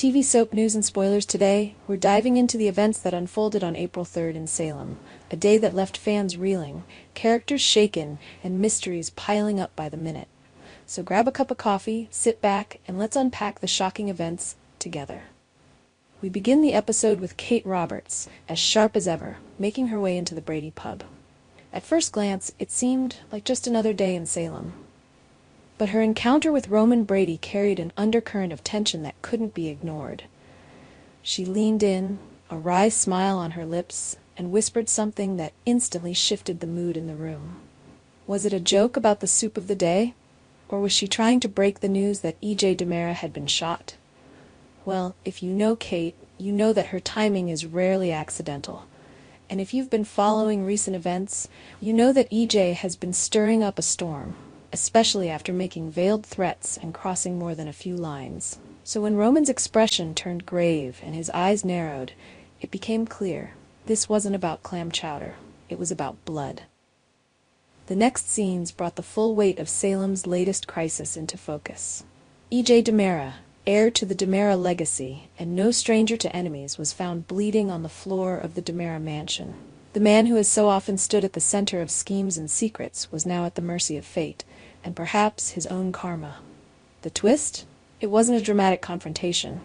TV soap news and spoilers today, we're diving into the events that unfolded on April 3rd in Salem, a day that left fans reeling, characters shaken, and mysteries piling up by the minute. So grab a cup of coffee, sit back, and let's unpack the shocking events together. We begin the episode with Kate Roberts, as sharp as ever, making her way into the Brady pub. At first glance, it seemed like just another day in Salem. But her encounter with Roman Brady carried an undercurrent of tension that couldn't be ignored. She leaned in, a wry smile on her lips, and whispered something that instantly shifted the mood in the room. Was it a joke about the soup of the day? Or was she trying to break the news that DiMera had been shot? Well, if you know Kate, you know that her timing is rarely accidental. And if you've been following recent events, you know that has been stirring up a storm, especially after making veiled threats and crossing more than a few lines. So when Roman's expression turned grave and his eyes narrowed, it became clear this wasn't about clam chowder, it was about blood. The next scenes brought the full weight of Salem's latest crisis into focus. DiMera, heir to the DiMera legacy and no stranger to enemies, was found bleeding on the floor of the DiMera mansion. The man who has so often stood at the center of schemes and secrets was now at the mercy of fate, and perhaps his own karma. The twist? It wasn't a dramatic confrontation.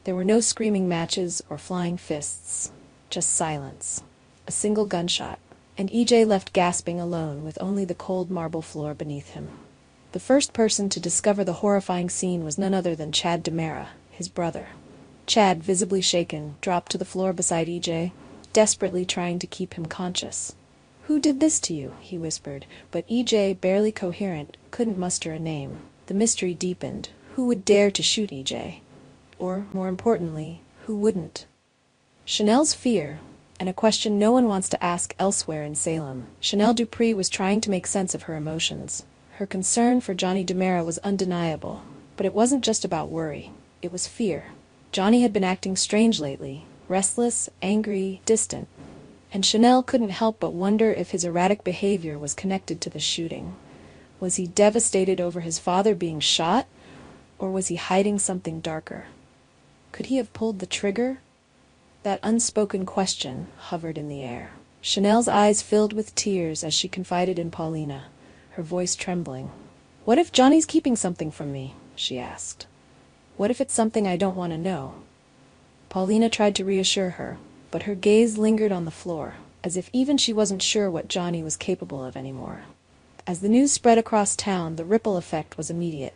There were no screaming matches or flying fists, just silence. A single gunshot, and left gasping alone with only the cold marble floor beneath him. The first person to discover the horrifying scene was none other than Chad DiMera, his brother. Chad, visibly shaken, dropped to the floor beside desperately trying to keep him conscious. "Who did this to you?" he whispered, but barely coherent, couldn't muster a name. The mystery deepened. Who would dare to shoot Or, more importantly, who wouldn't? Chanel's fear, and a question no one wants to ask elsewhere in Salem. Chanel Dupree was trying to make sense of her emotions. Her concern for Johnny DiMera was undeniable, but it wasn't just about worry. It was fear. Johnny had been acting strange lately, restless, angry, distant, and Chanel couldn't help but wonder if his erratic behavior was connected to the shooting. Was he devastated over his father being shot, or was he hiding something darker? Could he have pulled the trigger? That unspoken question hovered in the air. Chanel's eyes filled with tears as she confided in Paulina, her voice trembling. "What if Johnny's keeping something from me?" she asked. "What if it's something I don't want to know?" Paulina tried to reassure her, but her gaze lingered on the floor, as if even she wasn't sure what Johnny was capable of anymore. As the news spread across town, the ripple effect was immediate.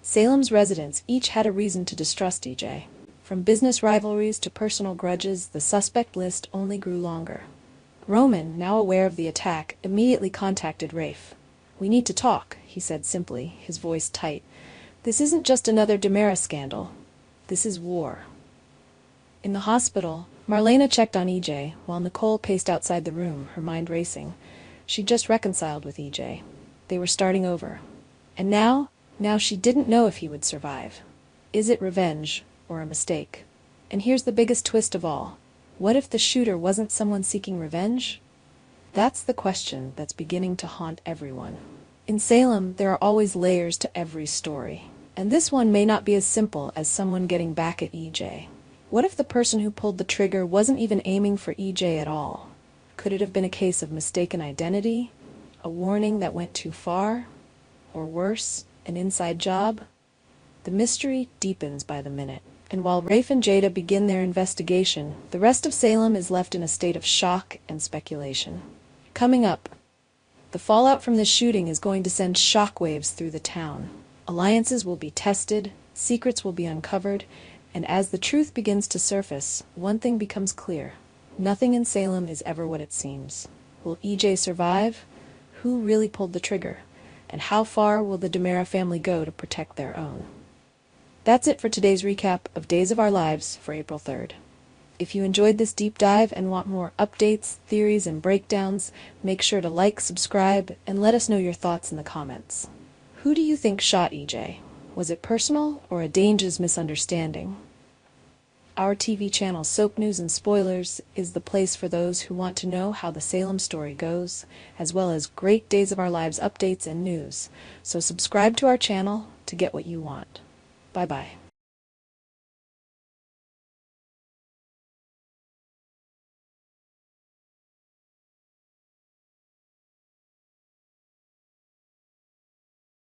Salem's residents each had a reason to distrust From business rivalries to personal grudges, the suspect list only grew longer. Roman, now aware of the attack, immediately contacted Rafe. "We need to talk," he said simply, his voice tight. "This isn't just another DiMera scandal. This is war." In the hospital, Marlena checked on while Nicole paced outside the room, her mind racing. She'd just reconciled with They were starting over. And now she didn't know if he would survive. Is it revenge or a mistake? And here's the biggest twist of all. What if the shooter wasn't someone seeking revenge? That's the question that's beginning to haunt everyone. In Salem, there are always layers to every story. And this one may not be as simple as someone getting back at What if the person who pulled the trigger wasn't even aiming for at all? Could it have been a case of mistaken identity? A warning that went too far? Or worse, an inside job? The mystery deepens by the minute. And while Rafe and Jada begin their investigation, the rest of Salem is left in a state of shock and speculation. Coming up, the fallout from this shooting is going to send shockwaves through the town. Alliances will be tested, secrets will be uncovered, and as the truth begins to surface, one thing becomes clear. Nothing in Salem is ever what it seems. Will survive? Who really pulled the trigger? And how far will the DiMera family go to protect their own? That's it for today's recap of Days of Our Lives for April 3rd. If you enjoyed this deep dive and want more updates, theories, and breakdowns, make sure to like, subscribe, and let us know your thoughts in the comments. Who do you think shot Was it personal or a dangerous misunderstanding? Our TV channel Soap News and Spoilers is the place for those who want to know how the Salem story goes, as well as great Days of Our Lives updates and news. So subscribe to our channel to get what you want. Bye-bye.